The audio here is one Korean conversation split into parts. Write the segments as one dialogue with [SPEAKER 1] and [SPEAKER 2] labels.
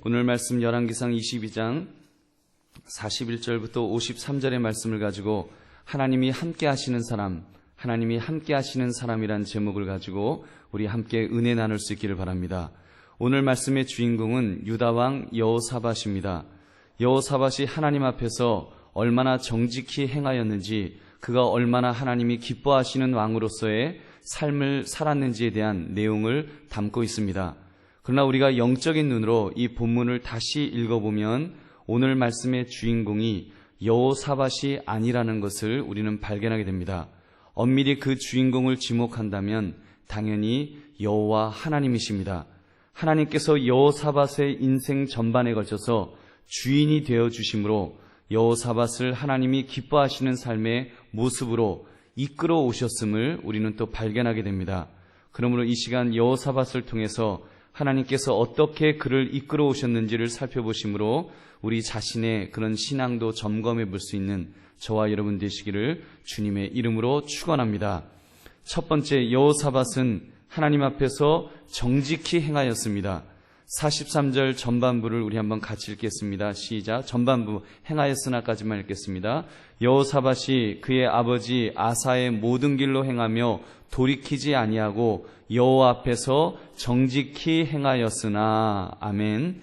[SPEAKER 1] 오늘 말씀 열왕기상 22장 41절부터 53절의 말씀을 가지고 하나님이 함께 하시는 사람, 하나님이 함께 하시는 사람이란 제목을 가지고 우리 함께 은혜 나눌 수 있기를 바랍니다. 오늘 말씀의 주인공은 유다왕 여호사밧입니다. 여호사밧이 하나님 앞에서 얼마나 정직히 행하였는지, 그가 얼마나 하나님이 기뻐하시는 왕으로서의 삶을 살았는지에 대한 내용을 담고 있습니다. 그러나 우리가 영적인 눈으로 이 본문을 다시 읽어보면 오늘 말씀의 주인공이 여호사밧이 아니라는 것을 우리는 발견하게 됩니다. 엄밀히 그 주인공을 지목한다면 당연히 여호와 하나님이십니다. 하나님께서 여호사밧의 인생 전반에 걸쳐서 주인이 되어 주심으로 여호사밧을 하나님이 기뻐하시는 삶의 모습으로 이끌어 오셨음을 우리는 또 발견하게 됩니다. 그러므로 이 시간 여호사밧을 통해서 하나님께서 어떻게 그를 이끌어 오셨는지를 살펴보심으로 우리 자신의 그런 신앙도 점검해 볼 수 있는 저와 여러분 되시기를 주님의 이름으로 축원합니다. 첫 번째, 여호사밧은 하나님 앞에서 정직히 행하였습니다. 43절 전반부를 우리 한번 같이 읽겠습니다. 시작. 전반부 행하였으나까지만 읽겠습니다. 여호사밧이 그의 아버지 아사의 모든 길로 행하며 돌이키지 아니하고 여호와 앞에서 정직히 행하였으나. 아멘.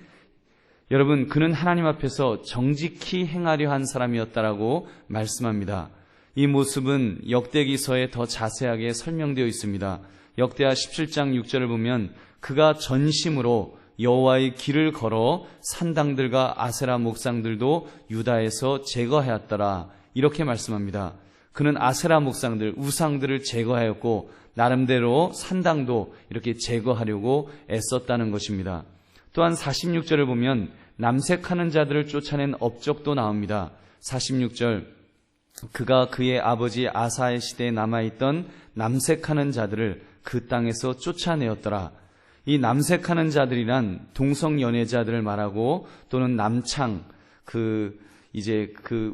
[SPEAKER 1] 여러분, 그는 하나님 앞에서 정직히 행하려 한 사람이었다라고 말씀합니다. 이 모습은 역대기서에 더 자세하게 설명되어 있습니다. 역대하 17장 6절을 보면 그가 전심으로 여호와의 길을 걸어 산당들과 아세라 목상들도 유다에서 제거하였더라, 이렇게 말씀합니다. 그는 아세라 목상들, 우상들을 제거하였고 나름대로 산당도 이렇게 제거하려고 애썼다는 것입니다. 또한 46절을 보면 남색하는 자들을 쫓아낸 업적도 나옵니다. 46절, 그가 그의 아버지 아사의 시대에 남아있던 남색하는 자들을 그 땅에서 쫓아내었더라. 이 남색하는 자들이란 동성연애자들을 말하고, 또는 남창, 그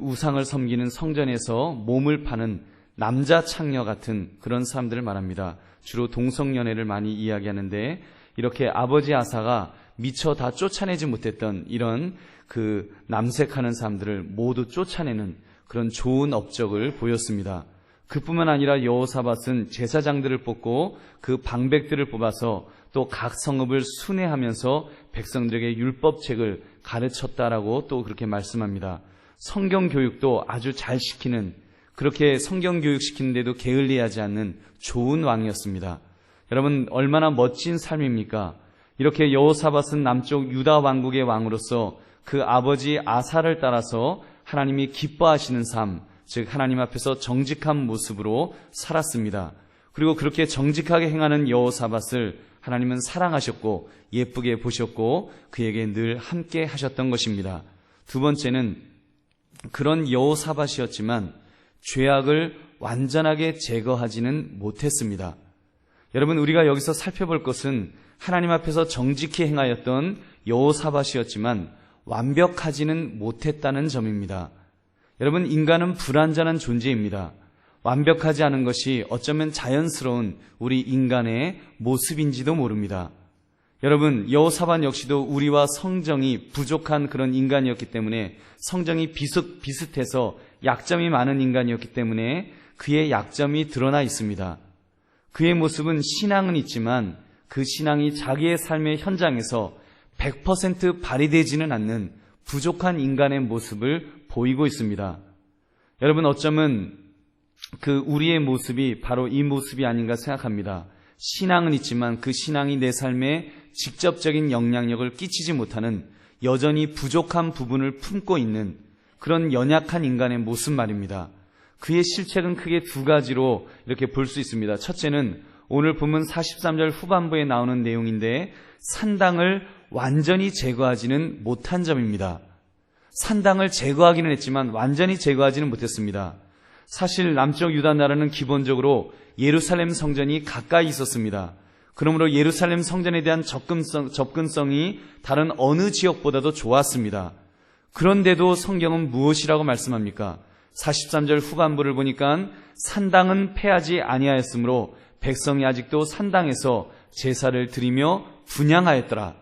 [SPEAKER 1] 우상을 섬기는 성전에서 몸을 파는 남자 창녀 같은 그런 사람들을 말합니다. 주로 동성연애를 많이 이야기하는데, 이렇게 아버지 아사가 미처 다 쫓아내지 못했던 이런 그 남색하는 사람들을 모두 쫓아내는 그런 좋은 업적을 보였습니다. 그뿐만 아니라 여호사밧은 제사장들을 뽑고 그 방백들을 뽑아서 또 각 성읍을 순회하면서 백성들에게 율법책을 가르쳤다라고 또 그렇게 말씀합니다. 성경 교육도 아주 잘 시키는, 그렇게 성경 교육 시키는데도 게을리하지 않는 좋은 왕이었습니다. 여러분, 얼마나 멋진 삶입니까? 이렇게 여호사밧은 남쪽 유다 왕국의 왕으로서 그 아버지 아사를 따라서 하나님이 기뻐하시는 삶, 즉 하나님 앞에서 정직한 모습으로 살았습니다. 그리고 그렇게 정직하게 행하는 여호사밧을 하나님은 사랑하셨고 예쁘게 보셨고 그에게 늘 함께 하셨던 것입니다. 두 번째는, 그런 여호사밧이었지만 죄악을 완전하게 제거하지는 못했습니다. 여러분, 우리가 여기서 살펴볼 것은 하나님 앞에서 정직히 행하였던 여호사밧이었지만 완벽하지는 못했다는 점입니다. 여러분, 인간은 불완전한 존재입니다. 완벽하지 않은 것이 어쩌면 자연스러운 우리 인간의 모습인지도 모릅니다. 여러분, 여호사밧 역시도 우리와 성정이 부족한 그런 인간이었기 때문에, 성정이 비슷해서 약점이 많은 인간이었기 때문에 그의 약점이 드러나 있습니다. 그의 모습은 신앙은 있지만 그 신앙이 자기의 삶의 현장에서 100% 발휘되지는 않는 부족한 모습을 보이고 있습니다. 여러분, 어쩌면 우리의 모습이 바로 이 모습이 아닌가 생각합니다. 신앙은 있지만 그 신앙이 내 삶에 직접적인 영향력을 끼치지 못하는, 여전히 부족한 부분을 품고 있는 그런 연약한 인간의 모습 말입니다. 그의 실체는 크게 두 가지로 이렇게 볼 수 있습니다. 첫째는 오늘 본문 43절 후반부에 나오는 내용인데, 산당을 완전히 제거하지는 못한 점입니다. 산당을 제거하기는 했지만 완전히 제거하지는 못했습니다. 사실 남쪽 유다 나라는 기본적으로 예루살렘 성전이 가까이 있었습니다. 그러므로 예루살렘 성전에 대한 접근성이 다른 어느 지역보다도 좋았습니다. 그런데도 성경은 무엇이라고 말씀합니까? 43절 후반부를 보니까 산당은 패하지 아니하였으므로 백성이 아직도 산당에서 제사를 드리며 분향하였더라.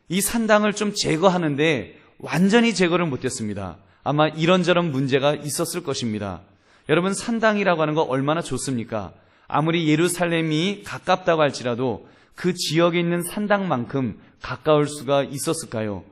[SPEAKER 1] 이 산당을 좀 제거하는데 완전히 제거를 못했습니다. 아마 이런저런 문제가 있었을 것입니다. 여러분, 산당이라고 하는 거 얼마나 좋습니까? 아무리 예루살렘이 가깝다고 할지라도 그 지역에 있는 산당만큼 가까울 수가 있었을까요?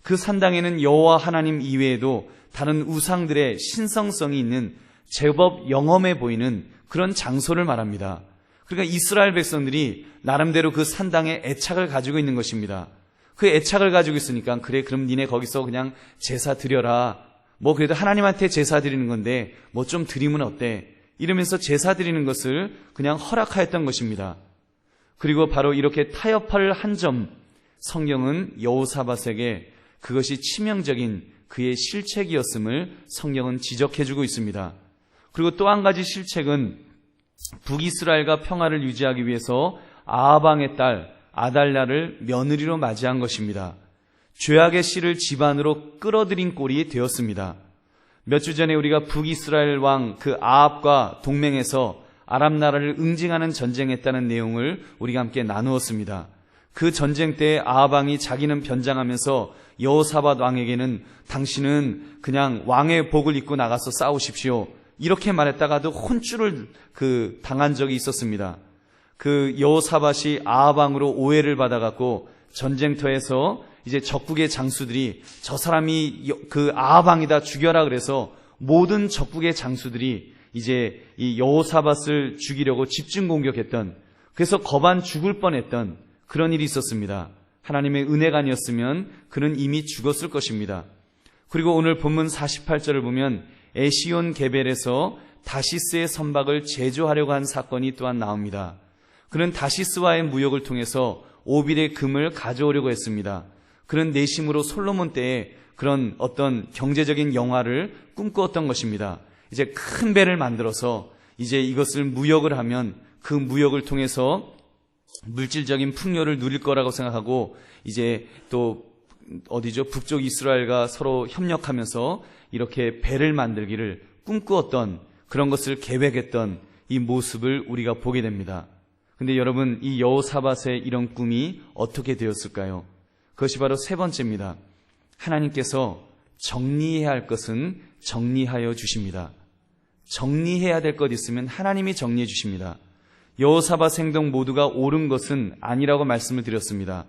[SPEAKER 1] 그 산당에는 여호와 하나님 이외에도 다른 우상들의 신성성이 있는 제법 영험해 보이는 그런 장소를 말합니다. 그러니까 이스라엘 백성들이 나름대로 그 산당에 애착을 가지고 있는 것입니다. 그 애착을 가지고 있으니까 그래, 그럼 니네 거기서 그냥 제사 드려라. 뭐 그래도 하나님한테 제사 드리는 건데 뭐 좀 드리면 어때? 이러면서 제사 드리는 것을 그냥 허락하였던 것입니다. 그리고 바로 이렇게 타협할 한 점, 성경은 여호사밧에게 그것이 치명적인 그의 실책이었음을 성경은 지적해주고 있습니다. 그리고 또 한 가지 실책은 북이스라엘과 평화를 유지하기 위해서 아합 왕의 딸 아달랴를 며느리로 맞이한 것입니다. 죄악의 씨를 집안으로 끌어들인 꼴이 되었습니다. 몇 주 전에 우리가 북이스라엘 왕 그 아합과 동맹해서 아람 나라를 응징하는 전쟁했다는 내용을 우리가 함께 나누었습니다. 그 전쟁 때 아합 왕이 자기는 변장하면서 여호사밧 왕에게는 당신은 그냥 왕의 복을 입고 나가서 싸우십시오, 이렇게 말했다가도 혼쭐을 당한 적이 있었습니다. 그 여호사밧이 아합 왕으로 오해를 받아갖고 전쟁터에서 이제 적국의 장수들이 저 사람이 그 아합 왕이다, 죽여라 그래서 모든 적국의 장수들이 이제 이 여호사밧을 죽이려고 집중 공격했던, 그래서 거반 죽을 뻔했던 그런 일이 있었습니다. 하나님의 은혜가 아니었으면 그는 이미 죽었을 것입니다. 그리고 오늘 본문 48절을 보면 에시온 게벨에서 다시스의 선박을 제조하려고 한 사건이 또한 나옵니다. 그는 다시스와의 무역을 통해서 오빌의 금을 가져오려고 했습니다. 그런 내심으로 솔로몬 때에 그런 어떤 경제적인 영화를 꿈꾸었던 것입니다. 이제 큰 배를 만들어서 이제 이것을 무역을 하면 그 무역을 통해서 물질적인 풍요를 누릴 거라고 생각하고 이제 또 북쪽 이스라엘과 서로 협력하면서 이렇게 배를 만들기를 꿈꾸었던, 그런 것을 계획했던 이 모습을 우리가 보게 됩니다. 근데 여러분, 이 여호사밧의 이런 꿈이 어떻게 되었을까요? 그것이 바로 세 번째입니다. 하나님께서 정리해야 할 것은 정리하여 주십니다. 정리해야 될 것 있으면 하나님이 정리해 주십니다. 여호사밧 행동 모두가 옳은 것은 아니라고 말씀을 드렸습니다.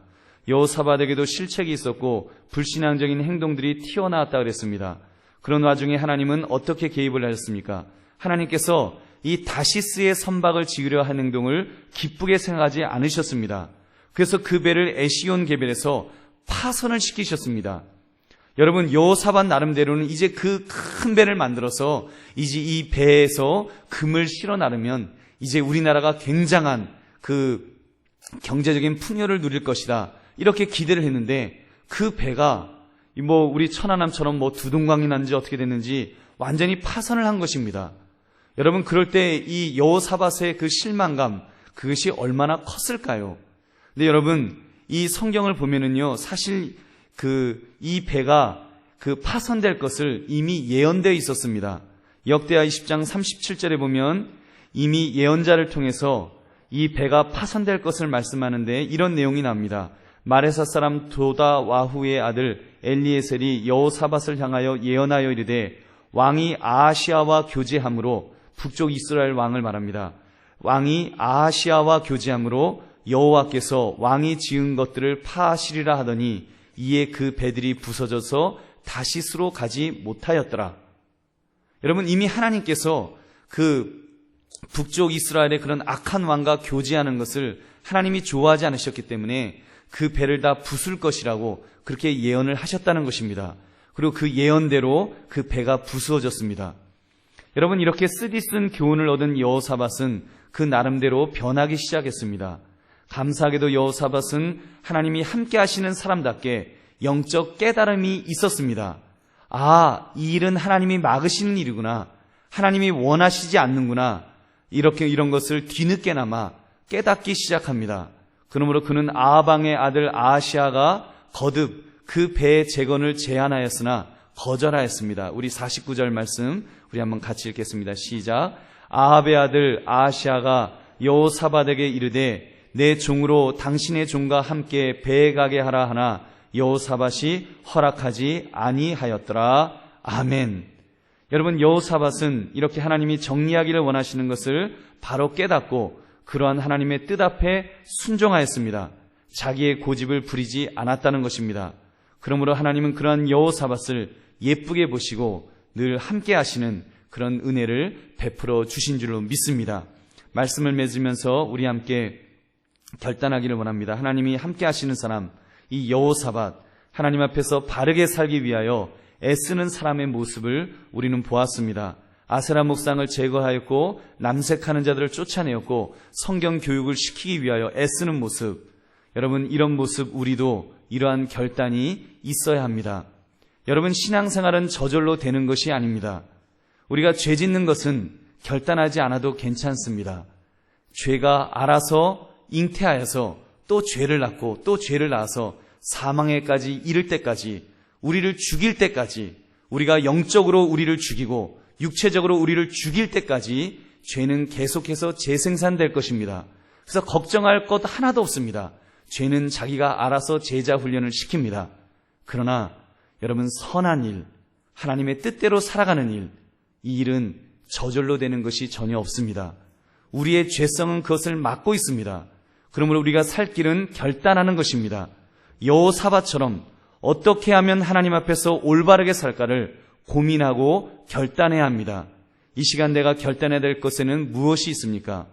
[SPEAKER 1] 여호사밧에게도 실책이 있었고 불신앙적인 행동들이 튀어나왔다 그랬습니다. 그런 와중에 하나님은 어떻게 개입을 하셨습니까? 하나님께서 이 다시스의 선박을 지으려 한 행동을 기쁘게 생각하지 않으셨습니다. 그래서 그 배를 에시온 게벨에서 파선을 시키셨습니다. 여러분, 여호사밧 나름대로는 이제 그 큰 배를 만들어서 이제 이 배에서 금을 실어 나르면 이제 우리나라가 굉장한 그 경제적인 풍요를 누릴 것이다, 이렇게 기대를 했는데 그 배가 뭐 우리 천안함처럼 뭐 두동강이 난지 어떻게 됐는지 완전히 파선을 한 것입니다. 여러분, 그럴 때 이 여호사밧의 그 실망감, 그것이 얼마나 컸을까요? 근데 여러분, 이 성경을 보면은요, 사실 이 배가 파선될 것을 이미 예언되어 있었습니다. 역대하 20장 37절에 보면 이미 예언자를 통해서 이 배가 파선될 것을 말씀하는데 이런 내용이 나옵니다. 마레사 사람 도다와후의 아들 엘리에셀이 여호사밧을 향하여 예언하여 이르되 왕이 아하시아와 교제함으로, 북쪽 이스라엘 왕을 말합니다. 왕이 아하시아와 교제함으로 여호와께서 왕이 지은 것들을 파하시리라 하더니 이에 그 배들이 부서져서 다시스로 가지 못하였더라. 여러분, 이미 하나님께서 그 북쪽 이스라엘의 그런 악한 왕과 교제하는 것을 하나님이 좋아하지 않으셨기 때문에 그 배를 다 부술 것이라고 그렇게 예언을 하셨다는 것입니다. 그리고 그 예언대로 그 배가 부수어졌습니다. 여러분, 이렇게 쓰디쓴 교훈을 얻은 여호사밧은 그 나름대로 변하기 시작했습니다. 감사하게도 여호사밧은 하나님이 함께 하시는 사람답게 영적 깨달음이 있었습니다. 아, 이 일은 하나님이 막으시는 일이구나, 하나님이 원하시지 않는구나, 이런 것을 뒤늦게나마 깨닫기 시작합니다. 그러므로 그는 아합 왕의 아들 아하시아가 거듭 그 배의 재건을 제안하였으나 거절하였습니다. 우리 49절 말씀 우리 한번 같이 읽겠습니다. 시작. 아합의 아들 아하시아가 여호사밧에게 이르되 내 종으로 당신의 종과 함께 배에 가게 하라 하나 여호사밧이 허락하지 아니하였더라. 아멘. 여러분, 여호사밧은 이렇게 하나님이 정리하기를 원하시는 것을 바로 깨닫고 그러한 하나님의 뜻 앞에 순종하였습니다. 자기의 고집을 부리지 않았다는 것입니다. 그러므로 하나님은 그러한 여호사밧을 예쁘게 보시고 늘 함께 하시는 그런 은혜를 베풀어 주신 줄로 믿습니다. 말씀을 맺으면서 우리 함께 결단하기를 원합니다. 하나님이 함께 하시는 사람, 이 여호사밧, 하나님 앞에서 바르게 살기 위하여 애쓰는 사람의 모습을 우리는 보았습니다. 아세라 목상을 제거하였고 남색하는 자들을 쫓아내었고 성경 교육을 시키기 위하여 애쓰는 모습, 여러분, 이런 모습 우리도 이러한 결단이 있어야 합니다. 여러분, 신앙생활은 저절로 되는 것이 아닙니다. 우리가 죄 짓는 것은 결단하지 않아도 괜찮습니다. 죄가 알아서 잉태하여서 또 죄를 낳고 또 죄를 낳아서 사망에까지 이를 때까지, 우리를 죽일 때까지, 우리가 영적으로 우리를 죽이고 육체적으로 우리를 죽일 때까지 죄는 계속해서 재생산될 것입니다. 그래서 걱정할 것 하나도 없습니다. 죄는 자기가 알아서 제자 훈련을 시킵니다. 그러나 여러분, 선한 일, 하나님의 뜻대로 살아가는 일, 이 일은 저절로 되는 것이 전혀 없습니다. 우리의 죄성은 그것을 막고 있습니다. 그러므로 우리가 살 길은 결단하는 것입니다. 여호사밧처럼 어떻게 하면 하나님 앞에서 올바르게 살까를 고민하고 결단해야 합니다. 이 시간 내가 결단해야 될 것에는 무엇이 있습니까?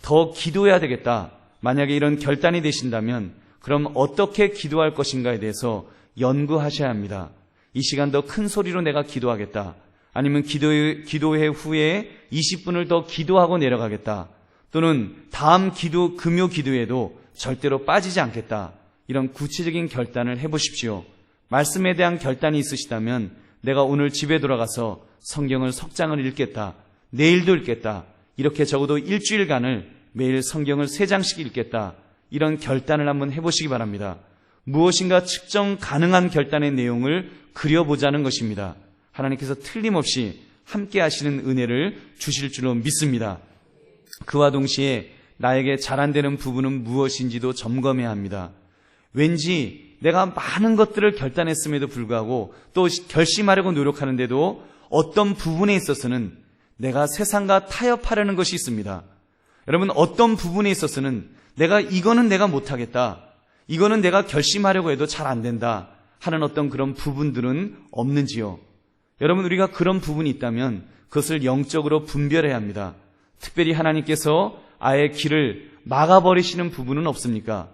[SPEAKER 1] 더 기도해야 되겠다. 만약에 이런 결단이 되신다면 그럼 어떻게 기도할 것인가에 대해서 연구하셔야 합니다. 이 시간 더 큰 소리로 내가 기도하겠다. 아니면 기도회 후에 20분을 더 기도하고 내려가겠다. 또는 다음 금요 기도에도 절대로 빠지지 않겠다. 이런 구체적인 결단을 해보십시오. 말씀에 대한 결단이 있으시다면 내가 오늘 집에 돌아가서 성경을 석장을 읽겠다. 내일도 읽겠다. 이렇게 적어도 일주일간을 매일 성경을 3장씩 읽겠다. 이런 결단을 한번 해보시기 바랍니다. 무엇인가 측정 가능한 결단의 내용을 그려보자는 것입니다. 하나님께서 틀림없이 함께 하시는 은혜를 주실 줄로 믿습니다. 그와 동시에 나에게 잘 안 되는 부분은 무엇인지도 점검해야 합니다. 왠지 내가 많은 것들을 결단했음에도 불구하고 또 결심하려고 노력하는데도 어떤 부분에 있어서는 내가 세상과 타협하려는 것이 있습니다. 여러분, 어떤 부분에 있어서는 이거는 내가 못하겠다, 이거는 내가 결심하려고 해도 잘 안 된다 하는 어떤 그런 부분들은 없는지요? 여러분, 우리가 그런 부분이 있다면 그것을 영적으로 분별해야 합니다. 특별히 하나님께서 아예 길을 막아버리시는 부분은 없습니까?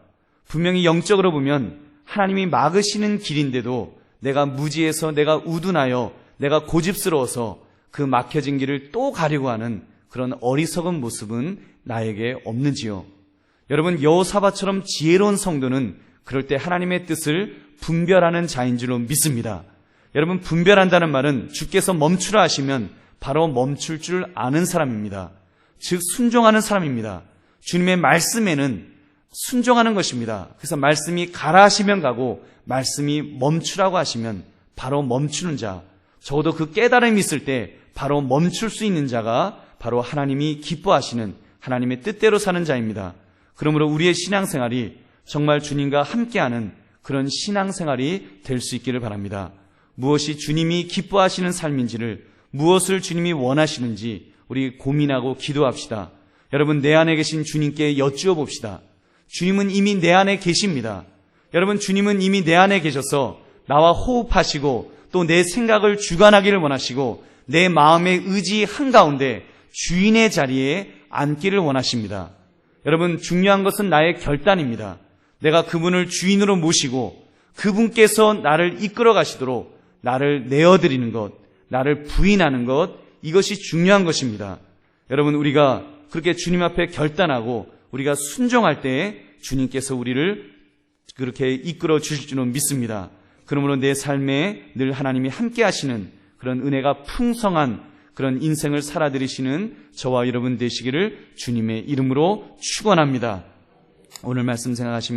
[SPEAKER 1] 분명히 영적으로 보면 하나님이 막으시는 길인데도 내가 무지해서, 내가 우둔하여, 내가 고집스러워서 그 막혀진 길을 또 가려고 하는 그런 어리석은 모습은 나에게 없는지요? 여러분, 여호사밧처럼 지혜로운 성도는 그럴 때 하나님의 뜻을 분별하는 자인 줄로 믿습니다. 여러분, 분별한다는 말은 주께서 멈추라 하시면 바로 멈출 줄 아는 사람입니다. 즉 순종하는 사람입니다. 주님의 말씀에는 순종하는 것입니다. 그래서 말씀이 가라 하시면 가고 말씀이 멈추라고 하시면 바로 멈추는 자, 적어도 그 깨달음이 있을 때 바로 멈출 수 있는 자가 바로 하나님이 기뻐하시는 하나님의 뜻대로 사는 자입니다. 그러므로 우리의 신앙생활이 정말 주님과 함께하는 그런 신앙생활이 될 수 있기를 바랍니다. 무엇이 주님이 기뻐하시는 삶인지를, 무엇을 주님이 원하시는지 우리 고민하고 기도합시다. 여러분, 내 안에 계신 주님께 여쭈어 봅시다. 주님은 이미 내 안에 계십니다. 여러분, 주님은 이미 내 안에 계셔서 나와 호흡하시고 또 내 생각을 주관하기를 원하시고 내 마음의 의지 한가운데 주인의 자리에 앉기를 원하십니다. 여러분, 중요한 것은 나의 결단입니다. 내가 그분을 주인으로 모시고 그분께서 나를 이끌어 가시도록 나를 내어드리는 것, 나를 부인하는 것, 이것이 중요한 것입니다. 여러분, 우리가 그렇게 주님 앞에 결단하고 우리가 순종할 때 주님께서 우리를 그렇게 이끌어 주실 줄은 믿습니다. 그러므로 내 삶에 늘 하나님이 함께 하시는 그런 은혜가 풍성한 그런 인생을 살아들이시는 저와 여러분 되시기를 주님의 이름으로 축원합니다. 오늘 말씀 생각하시면